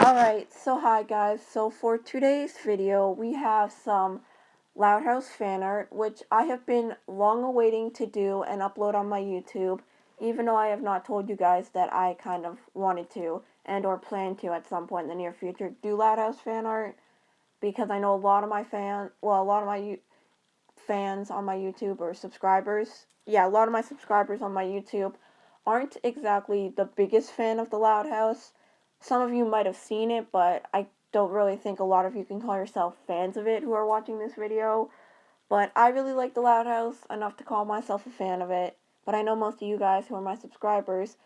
Alright, so hi guys. So for today's video, we have some Loud House fan art, which I have been long awaiting to do and upload on my YouTube, even though I have not told you guys that I kind of wanted to and or plan to at some point in the near future do Loud House fan art, because I know a lot of my fans on my YouTube or subscribers, a lot of my subscribers on my YouTube aren't exactly the biggest fan of the Loud House. Some of you might have seen it, but I don't really think a lot of you can call yourself fans of it who are watching this video. But I really like the Loud House enough to call myself a fan of it. But I know most of you guys who are my subscribers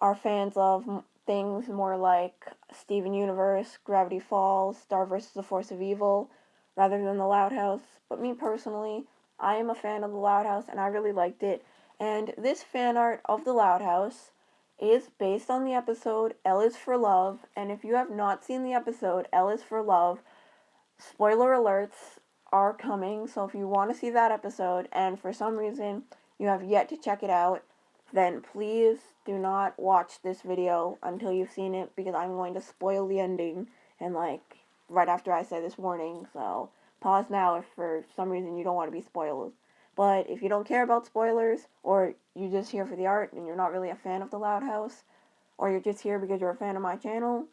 are fans of things more like Steven Universe, Gravity Falls, Star vs. the Force of Evil, rather than the Loud House. But me personally, I am a fan of the Loud House and I really liked it. And this fan art of the Loud House is based on the episode L is for Love. And if you have not seen the episode L is for Love, spoiler alerts are coming. So if you want to see that episode and for some reason you have yet to check it out, then please do not watch this video until you've seen it, because I'm going to spoil the ending and right after I say this warning. So pause now if for some reason you don't want to be spoiled. But if you don't care about spoilers, or you're just here for the art and you're not really a fan of the Loud House, or you're just here because you're a fan of my channel,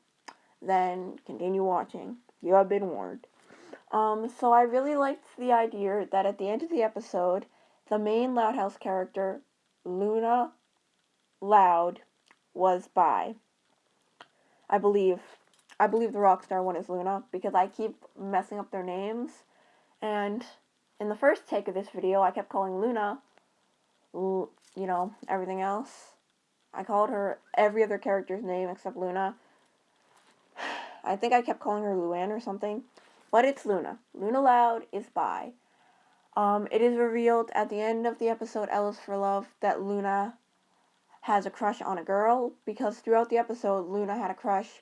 then continue watching. You have been warned. So I really liked the idea that at the end of the episode, the main Loud House character, Luna Loud, was bi. I believe the Rockstar one is Luna, because I keep messing up their names, and in the first take of this video, I kept calling Luna, everything else. I called her every other character's name except Luna. I think I kept calling her Luann or something, but it's Luna. Luna Loud is bi. It is revealed at the end of the episode L is for Love that Luna has a crush on a girl, because throughout the episode Luna had a crush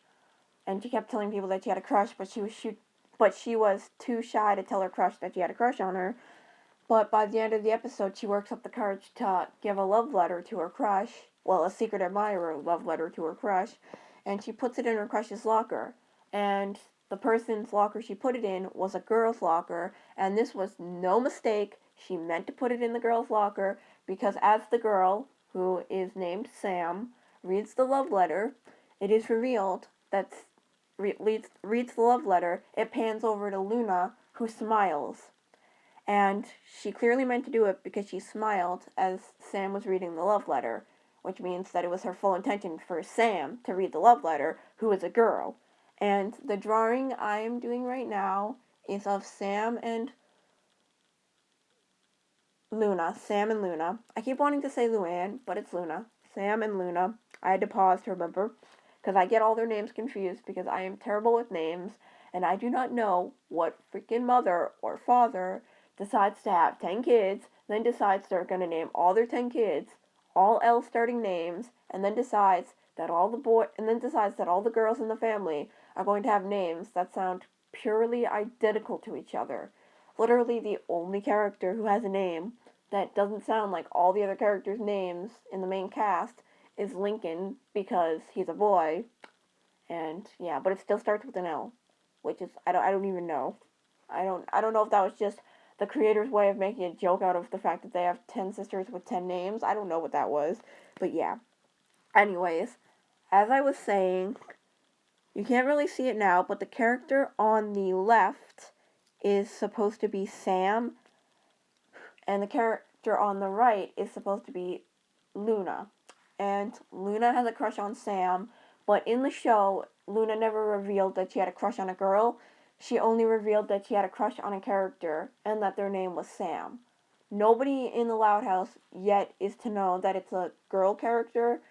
and she kept telling people that she had a crush, but she was too shy to tell her crush that she had a crush on her. But by the end of the episode, she works up the courage to give a love letter to her crush, well, a secret admirer love letter to her crush, and she puts it in her crush's locker. And the person's locker she put it in was a girl's locker, and this was no mistake. She meant to put it in the girl's locker, because as the girl, who is named Sam, reads the love letter, it is revealed that reads the love letter, it pans over to Luna, who smiles. And she clearly meant to do it because she smiled as Sam was reading the love letter, which means that it was her full intention for Sam to read the love letter, who is a girl. And the drawing I am doing right now is of Sam and Luna. Sam and Luna. I keep wanting to say Luann, but it's Luna. Sam and Luna. I had to pause to remember, because I get all their names confused, because I am terrible with names, and I do not know what freaking mother or father decides to have 10 kids, then decides they're going to name all their 10 kids all L starting names, and then decides that all the girls in the family are going to have names that sound purely identical to each other. Literally the only character who has a name that doesn't sound like all the other characters' names in the main cast is Lincoln, because he's a boy. And yeah, but it still starts with an L, which is I don't even know. I don't know if that was just the creator's way of making a joke out of the fact that they have 10 sisters with 10 names. I don't know what that was. But yeah. Anyways, as I was saying, you can't really see it now, but the character on the left is supposed to be Sam, and the character on the right is supposed to be Luna. And Luna has a crush on Sam, but in the show, Luna never revealed that she had a crush on a girl. She only revealed that she had a crush on a character, and that their name was Sam. Nobody in the Loud House yet is to know that it's a girl character,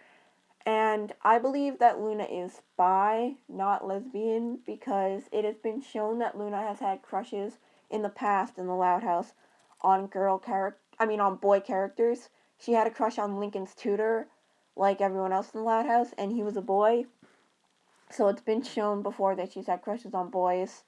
and I believe that Luna is bi, not lesbian, because it has been shown that Luna has had crushes in the past in the Loud House on on boy characters. She had a crush on Lincoln's tutor, like everyone else in the Loud House, and he was a boy. So it's been shown before that she's had crushes on boys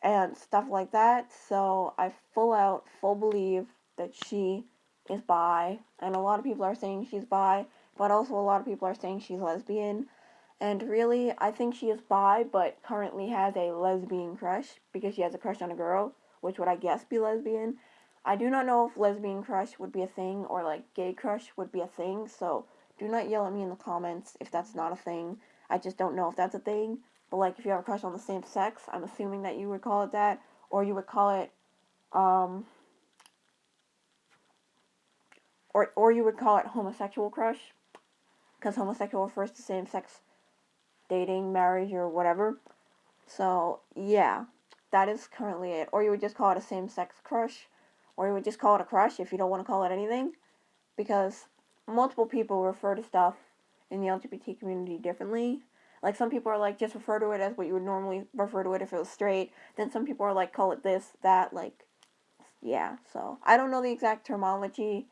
and stuff like that. So I full believe that she is bi, and a lot of people are saying she's bi, but also a lot of people are saying she's lesbian. And really, I think she is bi, but currently has a lesbian crush because she has a crush on a girl, which would I guess be lesbian. I do not know if lesbian crush would be a thing or like gay crush would be a thing, so do not yell at me in the comments if that's not a thing. I just don't know if that's a thing. But like if you have a crush on the same sex, I'm assuming that you would call it that, or you would call it um or you would call it homosexual crush because homosexual refers to same sex dating, marriage, or whatever. So, yeah, that is currently it. Or you would just call it a same sex crush, or you would just call it a crush if you don't want to call it anything, because multiple people refer to stuff in the LGBT community differently. Like, some people are like, just refer to it as what you would normally refer to it if it was straight. Then some people are like, call it this, that, like, yeah. So, I don't know the exact terminology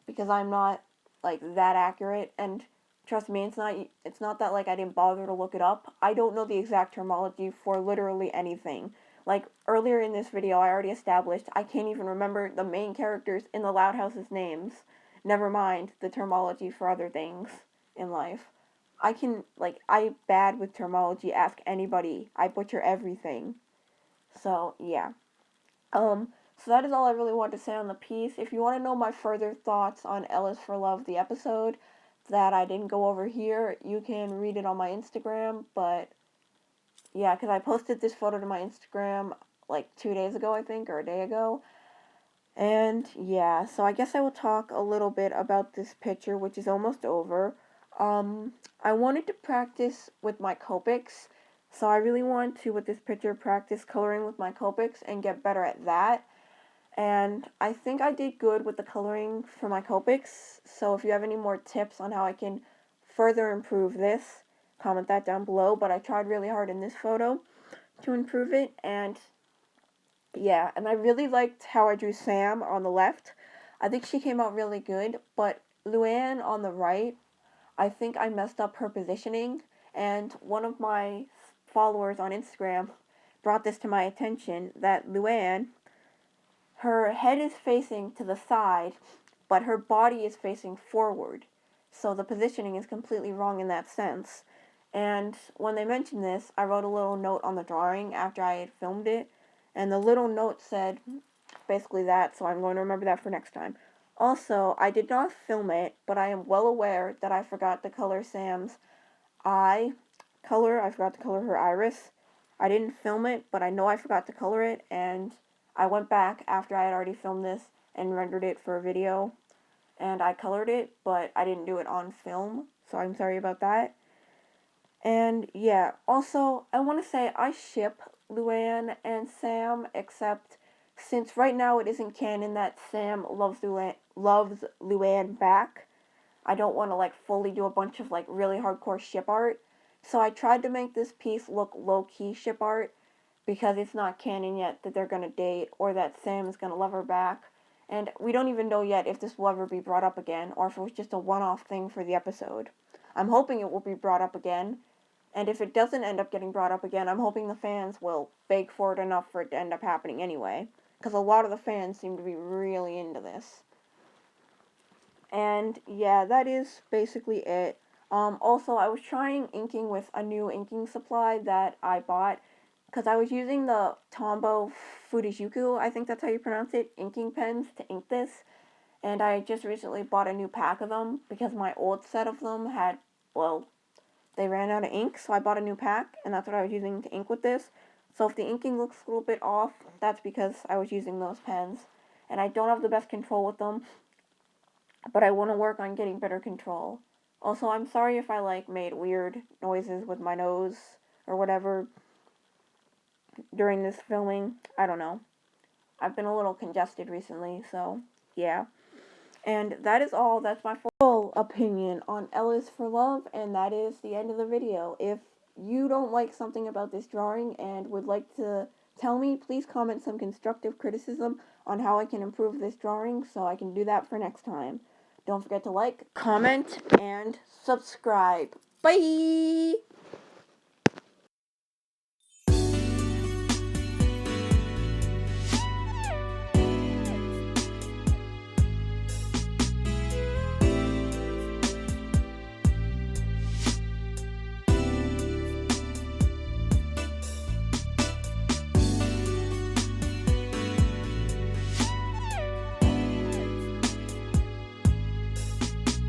because I'm not like that accurate, and trust me, it's not that like I didn't bother to look it up. I don't know the exact terminology for literally anything. Like earlier in this video I already established I can't even remember the main characters in the Loud House's names. Never mind the terminology for other things in life. I bad with terminology, ask anybody. I butcher everything. So yeah. So that is all I really want to say on the piece. If you want to know my further thoughts on L is for Love, the episode that I didn't go over here, you can read it on my Instagram. But yeah, because I posted this photo to my Instagram like 2 days ago, I think, or a day ago. And yeah, so I guess I will talk a little bit about this picture, which is almost over. I wanted to practice with my Copics. So I really want to, with this picture, practice coloring with my Copics and get better at that. And I think I did good with the coloring for my Copics, so if you have any more tips on how I can further improve this, comment that down below. But I tried really hard in this photo to improve it, and yeah, and I really liked how I drew Sam on the left. I think she came out really good, but Luann on the right, I think I messed up her positioning, and one of my followers on Instagram brought this to my attention that Luann, her head is facing to the side, but her body is facing forward. So the positioning is completely wrong in that sense. And when they mentioned this, I wrote a little note on the drawing after I had filmed it. And the little note said basically that, so I'm going to remember that for next time. Also, I did not film it, but I am well aware that I forgot to color Sam's eye color. I forgot to color her iris. I didn't film it, but I know I forgot to color it, and I went back after I had already filmed this and rendered it for a video, and I colored it, but I didn't do it on film, so I'm sorry about that. And yeah, also, I want to say I ship Luann and Sam, except since right now it isn't canon that Sam loves Luann back, I don't want to like fully do a bunch of like really hardcore ship art. So I tried to make this piece look low-key ship art because it's not canon yet that they're going to date or that Sam is going to love her back. And we don't even know yet if this will ever be brought up again or if it was just a one-off thing for the episode. I'm hoping it will be brought up again. And if it doesn't end up getting brought up again, I'm hoping the fans will beg for it enough for it to end up happening anyway. Because a lot of the fans seem to be really into this. And yeah, that is basically it. Also, I was trying inking with a new inking supply that I bought because I was using the Tombow Fujijuku, I think that's how you pronounce it, inking pens to ink this. And I just recently bought a new pack of them because my old set of them had, well, they ran out of ink, so I bought a new pack, and that's what I was using to ink with this. So if the inking looks a little bit off, that's because I was using those pens. And I don't have the best control with them, but I want to work on getting better control. Also, I'm sorry if I like made weird noises with my nose or whatever during this filming. I don't know. I've been a little congested recently, so yeah. And that is all. That's my full opinion on L is for Love, and that is the end of the video. If you don't like something about this drawing and would like to tell me, please comment some constructive criticism on how I can improve this drawing so I can do that for next time. Don't forget to like, comment, and subscribe. Bye!